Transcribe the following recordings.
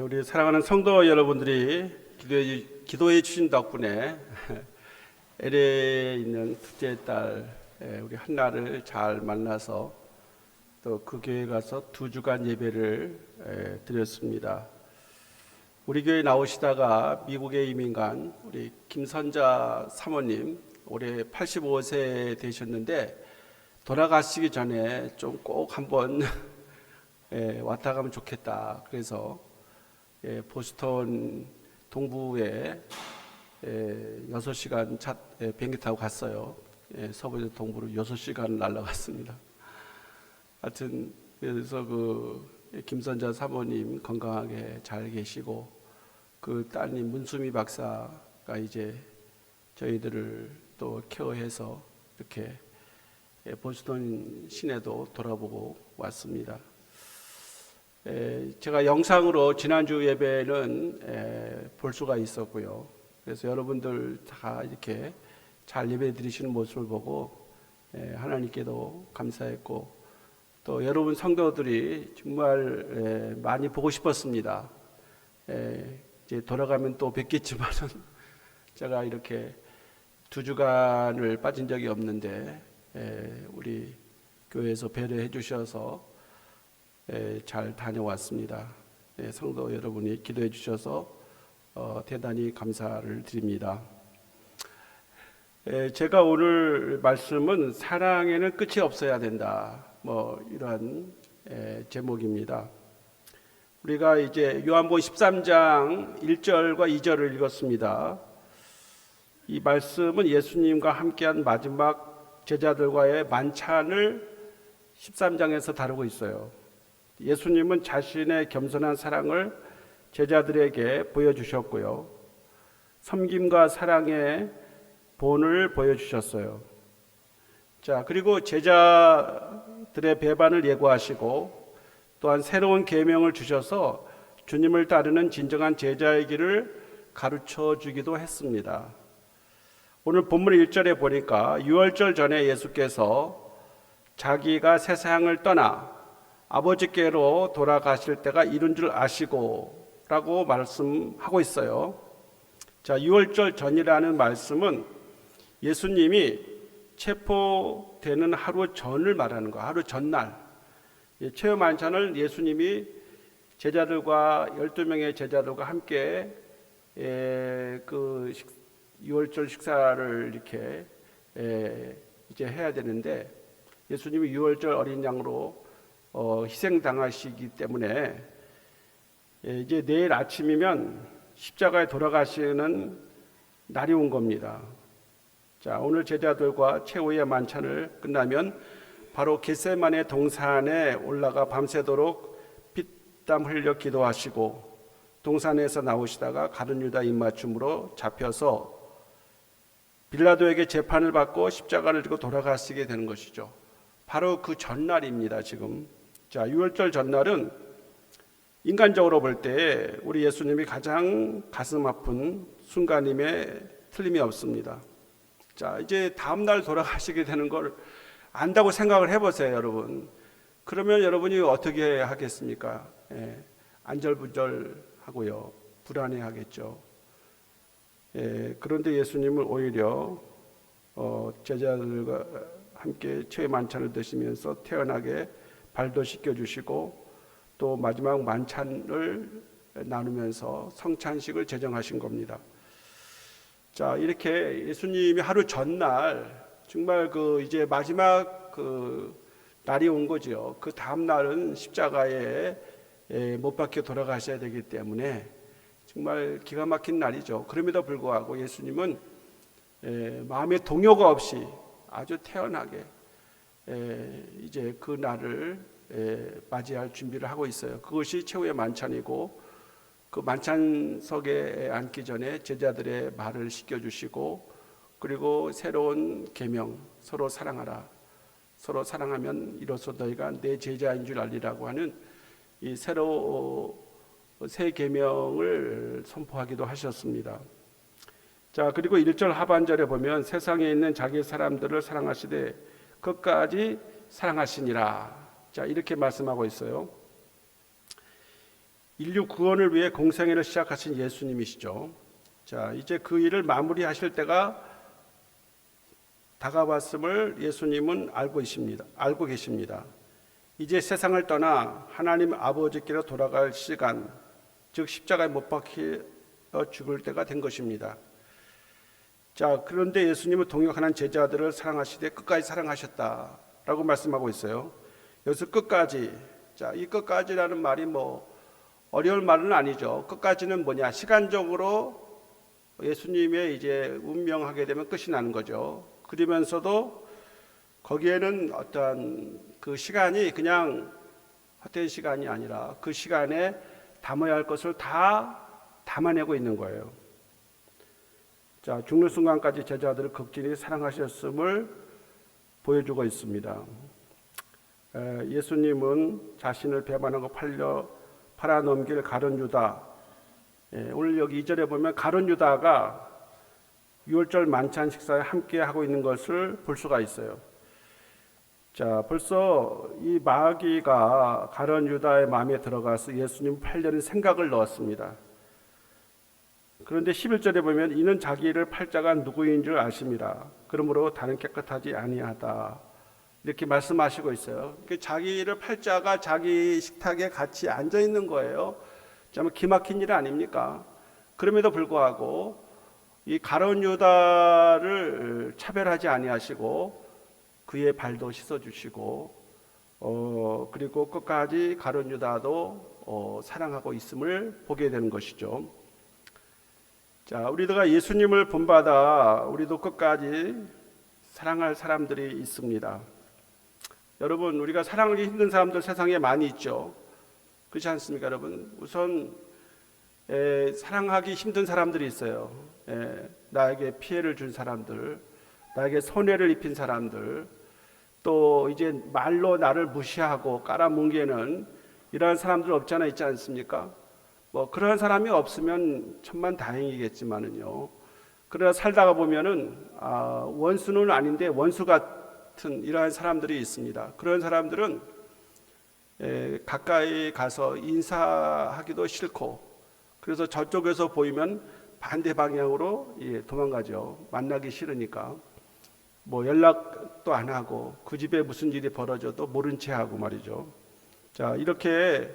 우리 사랑하는 성도 여러분들이 기도해 주신 덕분에 LA에 있는 둘째 딸 우리 한나를 잘 만나서 또 그 교회 가서 2주간 예배를 드렸습니다. 우리 교회 나오시다가 미국에 이민 간 우리 김선자 사모님 올해 85세 되셨는데 돌아가시기 전에 좀 꼭 한번 왔다 가면 좋겠다. 그래서 보스턴 동부에 6시간 비행기 타고 갔어요. 서부에서 동부로 6시간 날아갔습니다. 하여튼 그래서 그 김선자 사모님 건강하게 잘 계시고 그 따님 문수미 박사가 이제 저희들을 또 케어해서 이렇게 보스턴 시내도 돌아보고 왔습니다. 제가 영상으로 지난주 예배는 볼 수가 있었고요. 그래서 여러분들 다 이렇게 잘 예배 드리시는 모습을 보고 하나님께도 감사했고 또 여러분 성도들이 정말 많이 보고 싶었습니다. 이제 돌아가면 또 뵙겠지만은 제가 이렇게 2주간을 빠진 적이 없는데 우리 교회에서 배려해 주셔서 잘 다녀왔습니다. 성도 여러분이 기도해 주셔서 대단히 감사를 드립니다. 제가 오늘 말씀은 사랑에는 끝이 없어야 된다. 이러한 제목입니다. 우리가 이제 요한복음 13장 1절과 2절을 읽었습니다. 이 말씀은 예수님과 함께한 마지막 제자들과의 만찬을 13장에서 다루고 있어요. 예수님은 자신의 겸손한 사랑을 제자들에게 보여주셨고요. 섬김과 사랑의 본을 보여주셨어요. 자, 그리고 제자들의 배반을 예고하시고 또한 새로운 계명을 주셔서 주님을 따르는 진정한 제자의 길을 가르쳐 주기도 했습니다. 오늘 본문 1절에 보니까 유월절 전에 예수께서 자기가 세상을 떠나 아버지께로 돌아가실 때가 이른 줄 아시고 라고 말씀하고 있어요. 자, 6월절 전이라는 말씀은 예수님이 체포되는 하루 전을 말하는 거예요. 하루 전날 최후 만찬을 예수님이 제자들과 12명의 제자들과 함께 그 6월절 식사를 이렇게 이제 해야 되는데 예수님이 6월절 어린 양으로 희생당하시기 때문에 이제 내일 아침이면 십자가에 돌아가시는 날이 온 겁니다. 자, 오늘 제자들과 최후의 만찬을 끝나면 바로 겟세마네 동산에 올라가 밤새도록 피땀 흘려 기도하시고 동산에서 나오시다가 가룟 유다 입맞춤으로 잡혀서 빌라도에게 재판을 받고 십자가를 지고 돌아가시게 되는 것이죠. 바로 그 전날입니다. 지금 자, 6월절 전날은 인간적으로 볼 때 우리 예수님이 가장 가슴 아픈 순간임에 틀림이 없습니다. 자, 이제 다음날 돌아가시게 되는 걸 안다고 생각을 해보세요, 여러분. 그러면 여러분이 어떻게 하겠습니까? 안절부절하고요, 불안해하겠죠. 그런데 예수님을 오히려 제자들과 함께 최후의 만찬을 드시면서 태연하게 발도 씻겨주시고 또 마지막 만찬을 나누면서 성찬식을 제정하신 겁니다. 자, 이렇게 예수님이 하루 전날 정말 이제 마지막 날이 온 거죠. 그 다음 날은 십자가에 못 박혀 돌아가셔야 되기 때문에 정말 기가 막힌 날이죠. 그럼에도 불구하고 예수님은 마음의 동요가 없이 아주 태연하게 이제 그 날을 맞이할 준비를 하고 있어요. 그것이 최후의 만찬이고 그 만찬석에 앉기 전에 제자들의 말을 시켜주시고 그리고 새로운 계명 서로 사랑하라. 서로 사랑하면 이로써 너희가 내 제자인 줄 알리라고 하는 이 새 계명을 선포하기도 하셨습니다. 자, 그리고 1절 하반절에 보면 세상에 있는 자기 사람들을 사랑하시되 끝까지 사랑하시니라. 자, 이렇게 말씀하고 있어요. 인류 구원을 위해 공생애를 시작하신 예수님이시죠. 자, 이제 그 일을 마무리하실 때가 다가왔음을 예수님은 알고 계십니다. 이제 세상을 떠나 하나님 아버지께로 돌아갈 시간, 즉 십자가에 못 박혀 죽을 때가 된 것입니다. 자, 그런데 예수님은 동역하는 제자들을 사랑하시되 끝까지 사랑하셨다라고 말씀하고 있어요. 여기서 끝까지, 자, 이 끝까지라는 말이 어려운 말은 아니죠. 끝까지는 뭐냐? 시간적으로 예수님의 이제 운명하게 되면 끝이 나는 거죠. 그러면서도 거기에는 어떤 그 시간이 그냥 헛된 시간이 아니라 그 시간에 담아야 할 것을 다 담아내고 있는 거예요. 자, 죽는 순간까지 제자들을 극진히 사랑하셨음을 보여주고 있습니다. 예수님은 자신을 배반하고 팔아넘길 가룟 유다, 오늘 여기 2절에 보면 가룟 유다가 유월절 만찬 식사에 함께 하고 있는 것을 볼 수가 있어요. 자, 벌써 이 마귀가 가룟 유다의 마음에 들어가서 예수님 팔려는 생각을 넣었습니다. 그런데 11절에 보면 이는 자기를 팔 자가 누구인 줄 아십니다. 그러므로 다른 깨끗하지 아니하다, 이렇게 말씀하시고 있어요. 자기를 팔 자가 자기 식탁에 같이 앉아 있는 거예요. 참 기막힌 일 아닙니까? 그럼에도 불구하고 이 가룟 유다를 차별하지 아니하시고 그의 발도 씻어주시고 그리고 끝까지 가룟 유다도 사랑하고 있음을 보게 되는 것이죠. 자, 우리가 예수님을 본받아 우리도 끝까지 사랑할 사람들이 있습니다. 여러분, 우리가 사랑하기 힘든 사람들 세상에 많이 있죠. 그렇지 않습니까, 여러분? 우선 사랑하기 힘든 사람들이 있어요. 나에게 피해를 준 사람들, 나에게 손해를 입힌 사람들, 또 이제 말로 나를 무시하고 깔아뭉개는 이러한 사람들 없지 않아 있지 않습니까? 그러한 사람이 없으면 천만 다행이겠지만은요. 그러나 살다가 보면은 원수는 아닌데 원수 같은 이러한 사람들이 있습니다. 그런 사람들은 가까이 가서 인사하기도 싫고, 그래서 저쪽에서 보이면 반대 방향으로 도망가죠. 만나기 싫으니까. 연락도 안 하고 그 집에 무슨 일이 벌어져도 모른 채 하고 말이죠. 자, 이렇게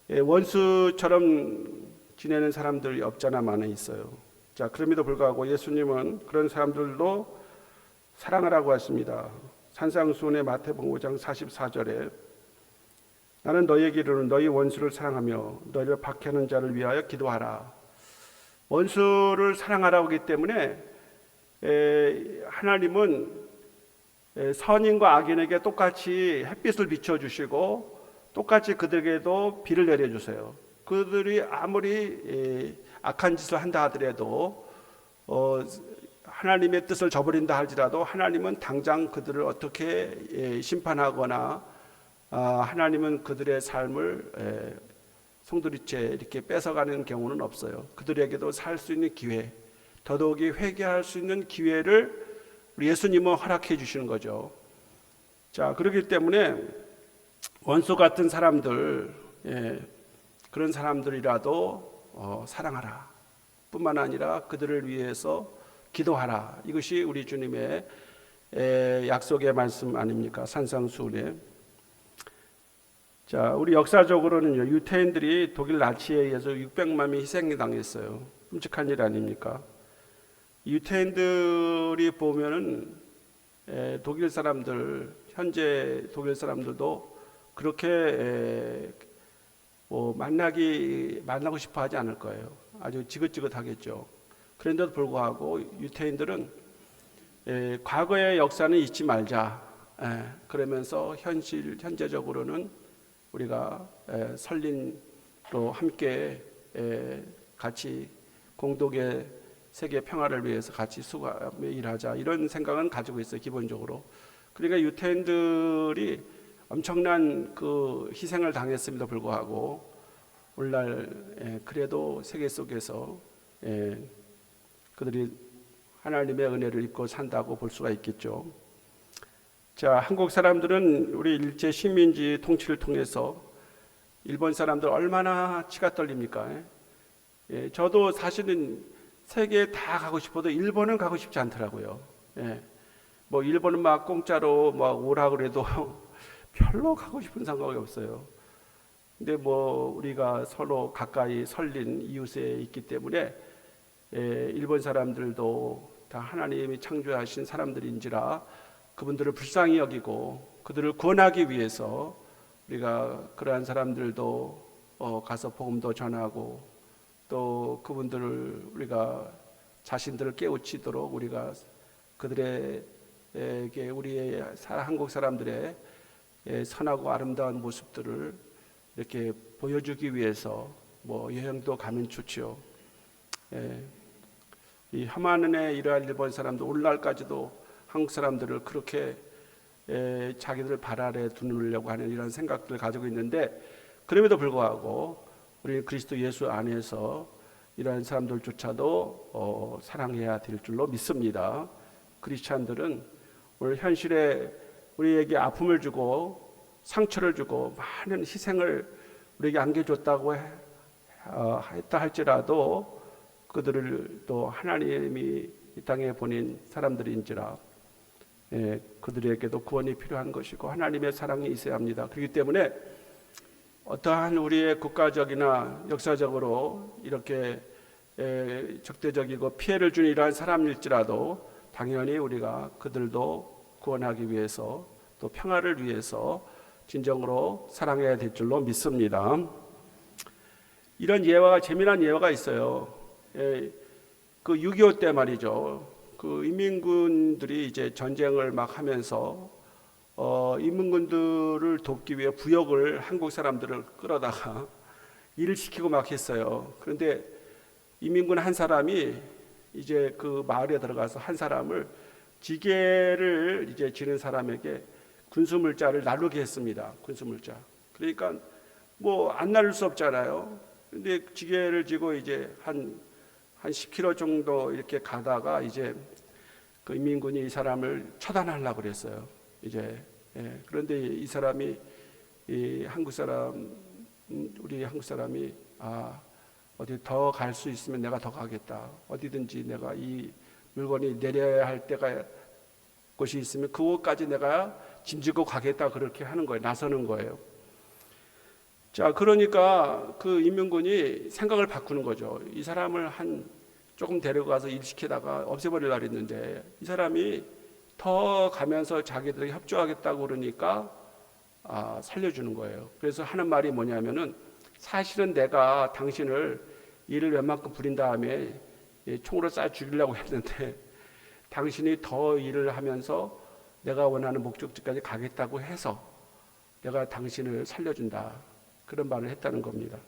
원수처럼 지내는 사람들이 없잖아 많이 있어요. 자, 그럼에도 불구하고 예수님은 그런 사람들도 사랑하라고 하십니다. 산상수훈의 마태복음 5장 44절에 나는 너희에게 이르노니 너희 원수를 사랑하며 너희를 박해하는 자를 위하여 기도하라. 원수를 사랑하라고 하기 때문에 하나님은 선인과 악인에게 똑같이 햇빛을 비춰주시고 똑같이 그들에게도 비를 내려주세요. 그들이 아무리 악한 짓을 한다 하더라도 하나님의 뜻을 저버린다 할지라도 하나님은 당장 그들을 어떻게 심판하거나 하나님은 그들의 삶을 송두리째 이렇게 뺏어가는 경우는 없어요. 그들에게도 살 수 있는 기회, 더더욱이 회개할 수 있는 기회를 우리 예수님은 허락해 주시는 거죠. 자, 그렇기 때문에 원수 같은 사람들, 그런 사람들이라도 사랑하라 뿐만 아니라 그들을 위해서 기도하라. 이것이 우리 주님의 약속의 말씀 아닙니까? 산상수훈에. 자, 우리 역사적으로는요, 유태인들이 독일 나치에 의해서 600만 명이 희생당했어요. 끔찍한 일 아닙니까? 유태인들이 보면은 독일 사람들, 현재 독일 사람들도 그렇게 만나고 싶어 하지 않을 거예요. 아주 지긋지긋하겠죠. 그런데도 불구하고 유태인들은 과거의 역사는 잊지 말자. 그러면서 현재적으로는 우리가 설린으로 함께 같이 공동의 세계 평화를 위해서 같이 수고하며 일하자, 이런 생각은 가지고 있어요, 기본적으로. 그러니까 유태인들이 엄청난 그 희생을 당했음에도 불구하고 오늘날 그래도 세계 속에서 그들이 하나님의 은혜를 입고 산다고 볼 수가 있겠죠. 자, 한국 사람들은 우리 일제 식민지 통치를 통해서 일본 사람들 얼마나 치가 떨립니까? 예, 저도 사실은 세계에 다 가고 싶어도 일본은 가고 싶지 않더라고요. 예, 뭐 일본은 막 공짜로 막 오라 그래도 별로 가고 싶은 생각이 없어요. 근데 뭐 우리가 서로 가까이 설린 이웃에 있기 때문에 일본 사람들도 다 하나님이 창조하신 사람들인지라 그분들을 불쌍히 여기고 그들을 구원하기 위해서 우리가 그러한 사람들도 가서 복음도 전하고 또 그분들을 우리가 자신들을 깨우치도록 우리가 그들에게 우리의 한국 사람들의 선하고 아름다운 모습들을 이렇게 보여주기 위해서 뭐 여행도 가면 좋지요. 이 하만의 이러한 일본 사람도 오늘날까지도 한국 사람들을 그렇게 자기들 발 아래 두르려고 하는 이런 생각들을 가지고 있는데, 그럼에도 불구하고 우리는 그리스도 예수 안에서 이러한 사람들조차도 사랑해야 될 줄로 믿습니다. 크리스찬들은 오늘 현실에 우리에게 아픔을 주고 상처를 주고 많은 희생을 우리에게 안겨줬다고 했다 할지라도 그들을 또 하나님이 이 땅에 보낸 사람들인지라 그들에게도 구원이 필요한 것이고 하나님의 사랑이 있어야 합니다. 그렇기 때문에 어떠한 우리의 국가적이나 역사적으로 이렇게 적대적이고 피해를 주는 이러한 사람일지라도 당연히 우리가 그들도 구원하기 위해서 또 평화를 위해서 진정으로 사랑해야 될 줄로 믿습니다. 이런 예화가, 재미난 예화가 있어요. 그 6.25 때 말이죠. 그 인민군들이 이제 전쟁을 막 하면서 인민군들을 돕기 위해 부역을 한국 사람들을 끌어다가 일을 시키고 막 했어요. 그런데 인민군 한 사람이 이제 그 마을에 들어가서 한 사람을 지게를 이제 지는 사람에게 군수물자를 나누게 했습니다. 군수물자. 그러니까 뭐 안 나눌 수 없잖아요. 근데 지게를 지고 이제 한 10km 정도 이렇게 가다가 이제 그 인민군이 이 사람을 처단하려고 그랬어요. 이제 그런데 이 사람이 우리 한국 사람이 어디 더 갈 수 있으면 내가 더 가겠다. 어디든지 내가 이 물건이 내려야 할 때가 곳이 있으면 그곳까지 내가 짐지고 가겠다. 그렇게 하는 거예요. 나서는 거예요. 자, 그러니까 그 인민군이 생각을 바꾸는 거죠. 이 사람을 조금 데리고 가서 일 시키다가 없애버리려고 했는데 이 사람이 더 가면서 자기들에게 협조하겠다고 그러니까 살려주는 거예요. 그래서 하는 말이 뭐냐면은 사실은 내가 당신을 일을 웬만큼 부린 다음에 총으로 쏴 죽이려고 했는데 당신이 더 일을 하면서 내가 원하는 목적지까지 가겠다고 해서 내가 당신을 살려준다. 그런 말을 했다는 겁니다.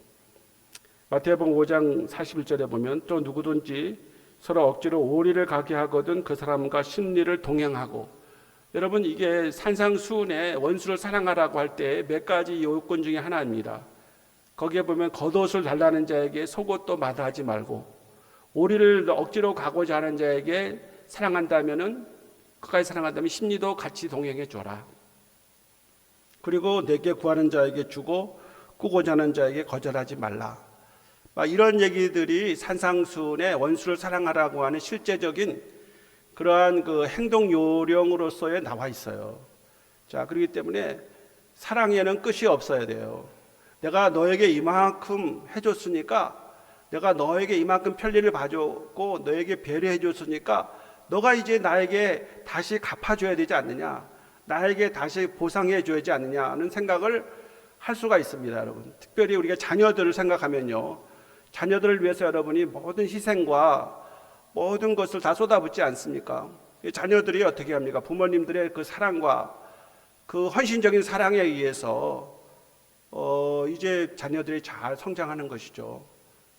마태복음 5장 41절에 보면 또 누구든지 서로 억지로 오리를 가게 하거든 그 사람과 심리를 동행하고, 여러분 이게 산상수훈에 원수를 사랑하라고 할 때 몇 가지 요건 중에 하나입니다. 거기에 보면 겉옷을 달라는 자에게 속옷도 마다하지 말고, 오리를 억지로 가고자 하는 자에게 사랑한다면은 그까지 사랑한다면 심리도 같이 동행해 줘라. 그리고 내게 구하는 자에게 주고 꾸고자 하는 자에게 거절하지 말라. 이런 얘기들이 산상수훈에 원수를 사랑하라고 하는 실제적인 그러한 그 행동 요령으로서에 나와 있어요. 자, 그렇기 때문에 사랑에는 끝이 없어야 돼요. 내가 너에게 이만큼 해줬으니까, 내가 너에게 이만큼 편리를 봐줬고 너에게 배려해줬으니까 너가 이제 나에게 다시 갚아줘야 되지 않느냐, 나에게 다시 보상해줘야지 않느냐는 생각을 할 수가 있습니다. 여러분, 특별히 우리가 자녀들을 생각하면요, 자녀들을 위해서 여러분이 모든 희생과 모든 것을 다 쏟아붓지 않습니까? 자녀들이 어떻게 합니까? 부모님들의 그 사랑과 그 헌신적인 사랑에 의해서 이제 자녀들이 잘 성장하는 것이죠.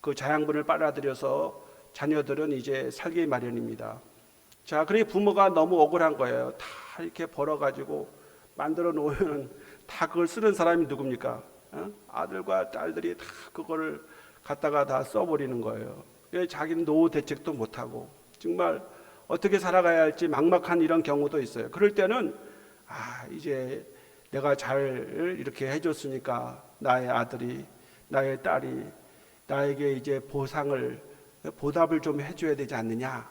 그 자양분을 빨아들여서 자녀들은 이제 살기 마련입니다. 자, 그러니 부모가 너무 억울한 거예요. 다 이렇게 벌어가지고 만들어 놓으면 다 그걸 쓰는 사람이 누굽니까? 아들과 딸들이 다 그거를 갖다가 다 써버리는 거예요. 자기는 노후 대책도 못하고 정말 어떻게 살아가야 할지 막막한 이런 경우도 있어요. 그럴 때는 이제 내가 잘 이렇게 해줬으니까 나의 아들이, 나의 딸이 나에게 이제 보답을 좀 해줘야 되지 않느냐,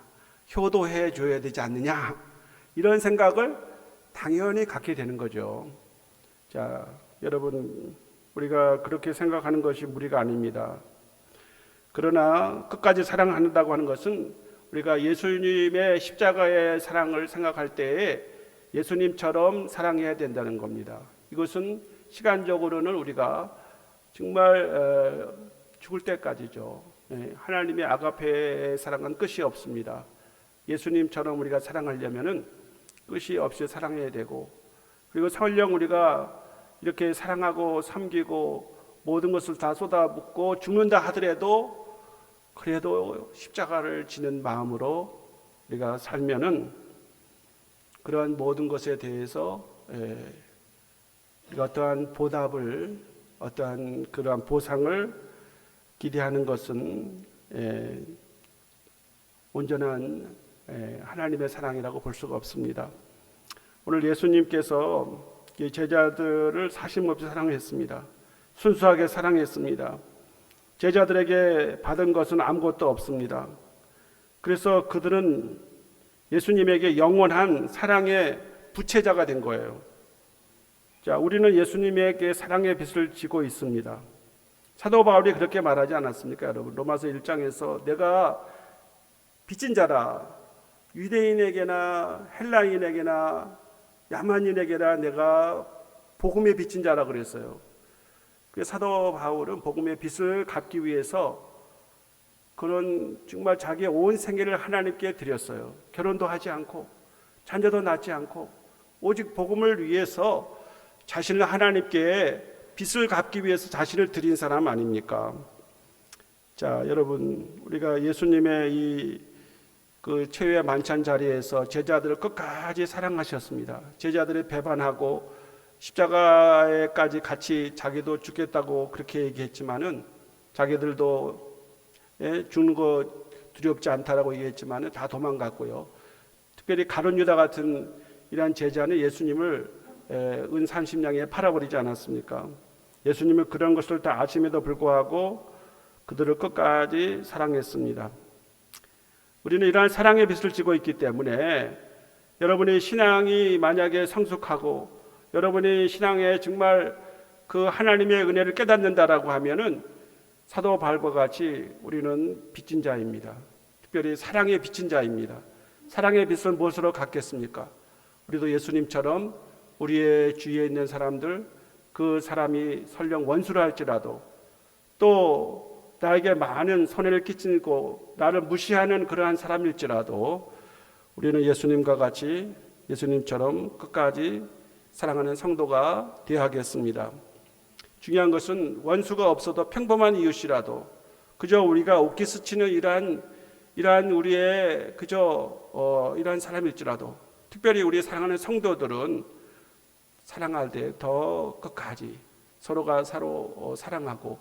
효도해 줘야 되지 않느냐, 이런 생각을 당연히 갖게 되는 거죠. 자, 여러분, 우리가 그렇게 생각하는 것이 무리가 아닙니다. 그러나 끝까지 사랑한다고 하는 것은 우리가 예수님의 십자가의 사랑을 생각할 때에 예수님처럼 사랑해야 된다는 겁니다. 이것은 시간적으로는 우리가 정말 죽을 때까지죠. 하나님의 아가페의 사랑은 끝이 없습니다. 예수님처럼 우리가 사랑하려면은 끝이 없이 사랑해야 되고, 그리고 설령 우리가 이렇게 사랑하고 섬기고 모든 것을 다 쏟아붓고 죽는다 하더라도 그래도 십자가를 지는 마음으로 우리가 살면은 그러한 모든 것에 대해서 우리가 어떠한 보답을, 어떠한 그러한 보상을 기대하는 것은 온전한 하나님의 사랑이라고 볼 수가 없습니다. 오늘 예수님께서 제자들을 사심없이 사랑했습니다. 순수하게 사랑했습니다. 제자들에게 받은 것은 아무것도 없습니다. 그래서 그들은 예수님에게 영원한 사랑의 부채자가 된 거예요. 자, 우리는 예수님에게 사랑의 빚을 지고 있습니다. 사도 바울이 그렇게 말하지 않았습니까, 여러분? 로마서 1장에서 내가 빚진 자라, 유대인에게나 헬라인에게나 야만인에게나 내가 복음의 빚진 자라 그랬어요. 사도 바울은 복음의 빚을 갚기 위해서 그런 정말 자기의 온 생애를 하나님께 드렸어요. 결혼도 하지 않고 자녀도 낳지 않고 오직 복음을 위해서 자신을 하나님께 빚을 갚기 위해서 자신을 드린 사람 아닙니까? 자, 여러분, 우리가 예수님의 이 최후의 만찬 자리에서 제자들을 끝까지 사랑하셨습니다. 제자들을 배반하고 십자가에까지 같이 자기도 죽겠다고 그렇게 얘기했지만은, 자기들도 죽는 거 두렵지 않다라고 얘기했지만은 다 도망갔고요. 특별히 가룟 유다 같은 이러한 제자는 예수님을 은 30냥에 팔아버리지 않았습니까? 예수님은 그런 것을 다 아심에도 불구하고 그들을 끝까지 사랑했습니다. 우리는 이러한 사랑의 빚을 지고 있기 때문에 여러분의 신앙이 만약에 성숙하고 여러분의 신앙에 정말 그 하나님의 은혜를 깨닫는다라고 하면은 사도 바울과 같이 우리는 빚진 자입니다. 특별히 사랑의 빚진 자입니다. 사랑의 빚을 무엇으로 갚겠습니까? 우리도 예수님처럼 우리의 주위에 있는 사람들, 그 사람이 설령 원수라 할지라도, 또 나에게 많은 손해를 끼치고 나를 무시하는 그러한 사람일지라도 우리는 예수님과 같이 예수님처럼 끝까지 사랑하는 성도가 되어야 하겠습니다. 중요한 것은 원수가 없어도 평범한 이웃이라도 그저 우리가 웃기 스치는 이러한 우리의 그저 이러한 사람일지라도, 특별히 우리 사랑하는 성도들은 사랑할 때 더 끝까지 서로가 서로 사랑하고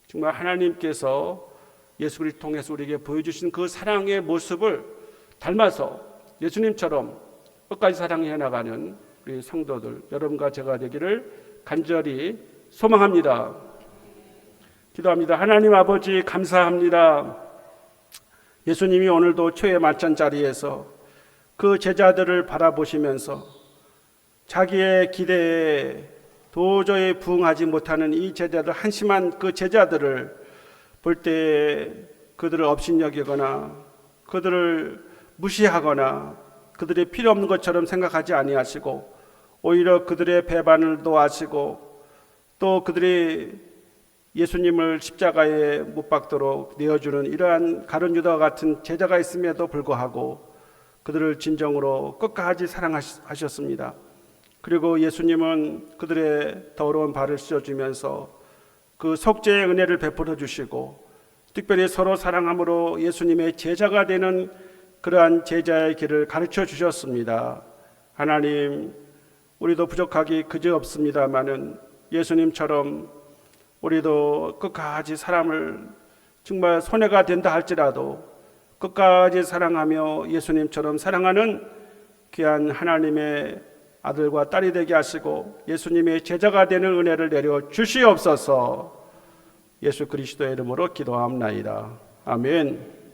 정말 하나님께서 예수 그리스도를 통해서 우리에게 보여주신 그 사랑의 모습을 닮아서 예수님처럼 끝까지 사랑해 나가는 우리 성도들, 여러분과 제가 되기를 간절히 소망합니다. 기도합니다. 하나님 아버지, 감사합니다. 예수님이 오늘도 초의 만찬 자리에서 그 제자들을 바라보시면서 자기의 기대에 도저히 부응하지 못하는 이 제자들, 한심한 그 제자들을 볼 때 그들을 업신여기거나 그들을 무시하거나 그들이 필요 없는 것처럼 생각하지 아니하시고 오히려 그들의 배반을 도와시고 또 그들이 예수님을 십자가에 못 박도록 내어주는 이러한 가룟 유다와 같은 제자가 있음에도 불구하고 그들을 진정으로 끝까지 사랑하셨습니다. 그리고 예수님은 그들의 더러운 발을 씻어주면서 그 속죄의 은혜를 베풀어 주시고 특별히 서로 사랑함으로 예수님의 제자가 되는 그러한 제자의 길을 가르쳐 주셨습니다. 하나님, 우리도 부족하기 그지없습니다마는 예수님처럼 우리도 끝까지 사람을 정말 손해가 된다 할지라도 끝까지 사랑하며 예수님처럼 사랑하는 귀한 하나님의 아들과 딸이 되게 하시고 예수님의 제자가 되는 은혜를 내려 주시옵소서. 예수 그리스도의 이름으로 기도합나이다. 아멘.